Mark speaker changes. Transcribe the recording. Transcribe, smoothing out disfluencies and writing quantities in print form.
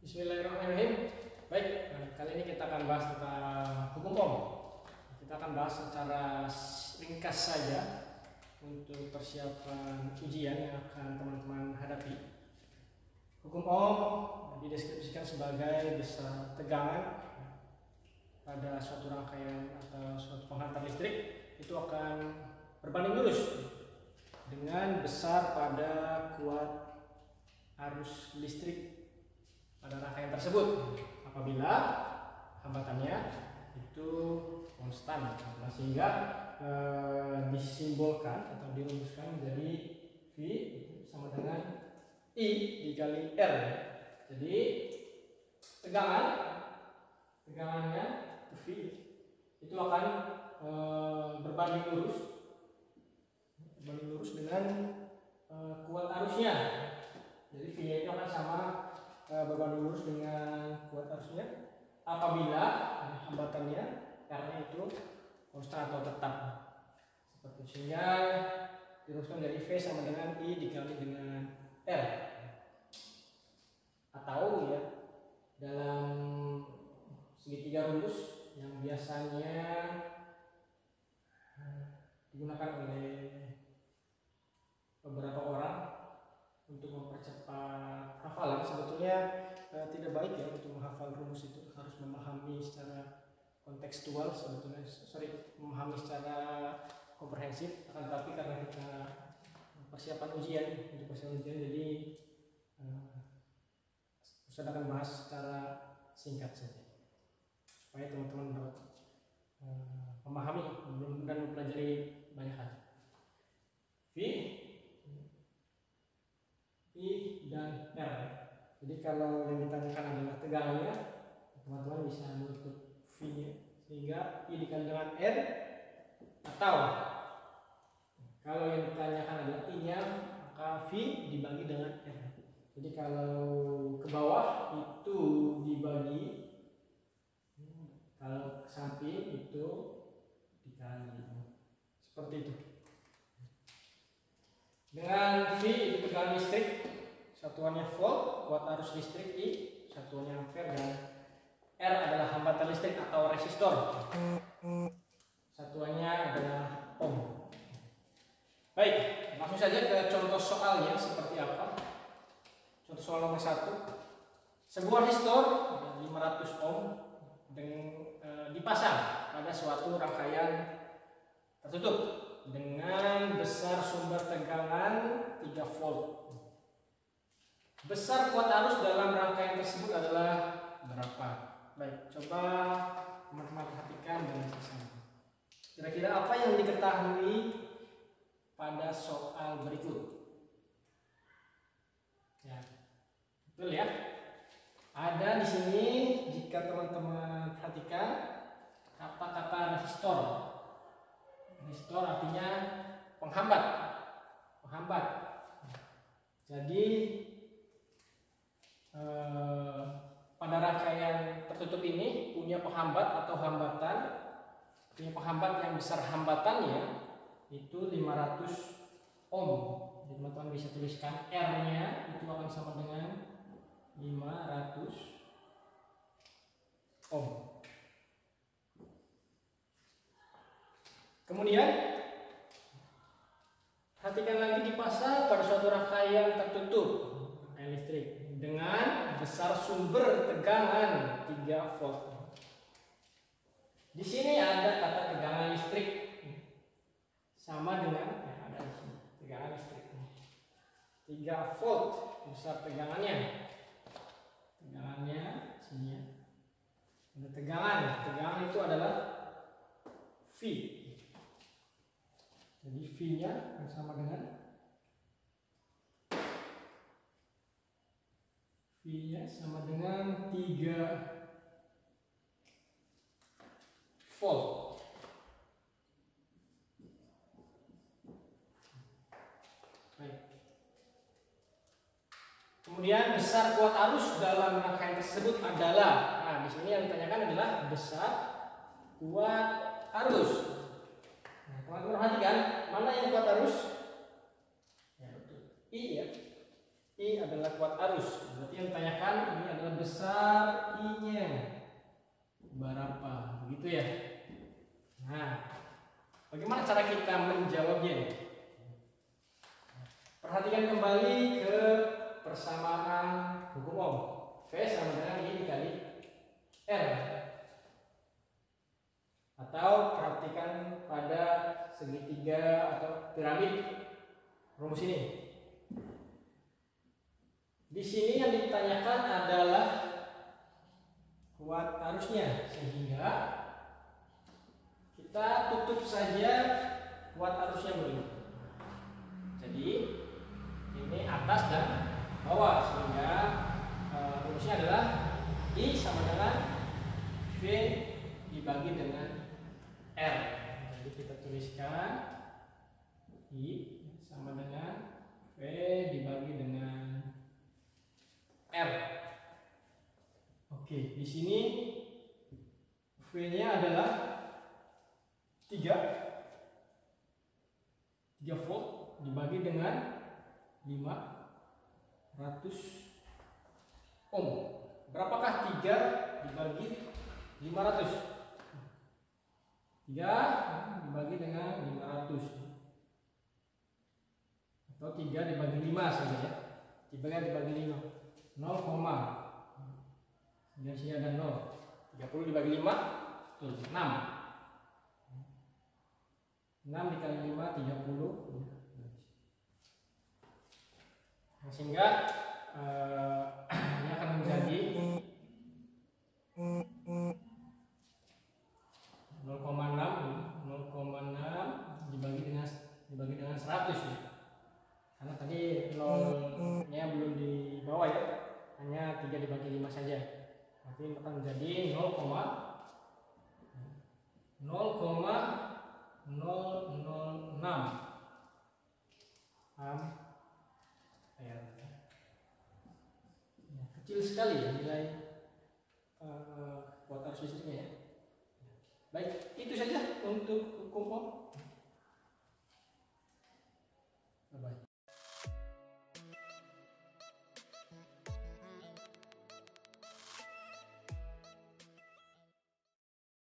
Speaker 1: Bismillahirrahmanirrahim. Baik, kali ini kita akan bahas tentang hukum Ohm. Kita akan bahas secara ringkas saja untuk persiapan ujian yang akan teman-teman hadapi. Hukum Ohm dideskripsikan sebagai besar tegangan pada suatu rangkaian atau suatu penghantar listrik itu akan berbanding lurus dengan besar pada kuat arus listrik pada rangkaian tersebut apabila hambatannya itu konstan, sehingga disimbolkan atau dirumuskan menjadi V sama dengan I dikali R. Jadi tegangannya V itu akan berbanding lurus dengan kuat arusnya. Jadi V-nya itu akan sama berbanding lurus dengan kuat arusnya apabila hambatannya R-nya itu konstan atau tetap seperti itu, sehingga dirumuskan dari V sama dengan I dikali dengan R. Atau ya dalam segitiga rumus yang biasanya digunakan oleh beberapa orang untuk mempercepat hafalan, sebetulnya tidak baik ya untuk menghafal rumus itu, harus memahami secara kontekstual, memahami secara komprehensif. Akan tetapi karena kita persiapan ujian jadi Ustaz akan bahas secara singkat saja supaya teman-teman dapat memahami dan mempelajari banyak hal. I dan R. Jadi kalau yang ditanyakan adalah tegangannya, teman-teman bisa menutup V-nya sehingga I dikali dengan R, atau kalau yang ditanyakan adalah I-nya, maka V dibagi dengan R. Jadi kalau ke bawah itu dibagi, kalau ke samping itu dikali, seperti itu. Dengan V itu tegangan listrik, satuannya volt, kuat arus listrik I, satuannya ampere, dan R adalah hambatan listrik atau resistor, satuannya adalah ohm. Baik, langsung saja ke contoh soalnya seperti apa. Contoh soal nomor 1. Sebuah resistor 500 ohm dipasang pada suatu rangkaian tertutup dengan besar sumber tegangan 3 volt. Besar kuat arus dalam rangkaian tersebut adalah berapa? Baik, coba teman-teman perhatikan dengan sesama. Kira-kira apa yang diketahui pada soal berikut? Ya, betul ya. Ada di sini, jika teman-teman perhatikan kata-kata resistor. Resistor artinya penghambat. Jadi pada rangkaian tertutup ini punya penghambat atau hambatan, punya penghambat yang besar hambatannya itu 500 ohm. Jadi teman-teman bisa tuliskan R-nya itu akan sama dengan 500 ohm. Kemudian perhatikan lagi, dipasang pada suatu rangkaian tertutup, rangkaian listrik dengan besar sumber tegangan 3 volt. Di sini ada kata tegangan listrik sama dengan ada di sini tegangan listrik 3 volt besar tegangannya. Sini ya. Ada tegangan itu adalah V. Jadi V-nya sama dengan 3 volt. Baik. Kemudian besar kuat arus dalam rangkaian tersebut adalah, di sini yang ditanyakan adalah besar kuat arus. Nah, teman-teman perhatikan mana yang kuat arus? Ya betul, I ya. I adalah kuat arus. Berarti yang ditanyakan ini adalah besar I-nya berapa, begitu ya. Nah, bagaimana cara kita menjawabnya? Perhatikan kembali ke persamaan hukum Ohm. V sama dengan I dikali R. Atau perhatikan pada segitiga atau piramid rumus ini. Di sini yang ditanyakan adalah kuat arusnya, sehingga kita tutup saja kuat arusnya begini. Jadi ini atas dan bawah, sehingga rumusnya adalah I sama dengan V dibagi dengan R. Jadi kita tuliskan I sama dengan V dibagi dengan R. Oke, di sini V-nya adalah 3 volt dibagi dengan 500 ohm. Berapakah 3 dibagi 500? 3 dibagi dengan 500, atau 3 dibagi 5 saja ya. 3 dibagi 5 0, dan sini ada 0. 30 dibagi 5 tuh 6. 6 dikali 5 30. Nah, sehingga ini akan menjadi 0,6 dibagi dengan 100 ya. Karena tadi 0-nya belum di bawah ya, hanya 3 dibagi 5 saja. Berarti akan menjadi 0,006 ampere. Ya, kecil sekali ya nilai kuat arus listriknya ya. Baik, itu saja untuk hukum Ohm.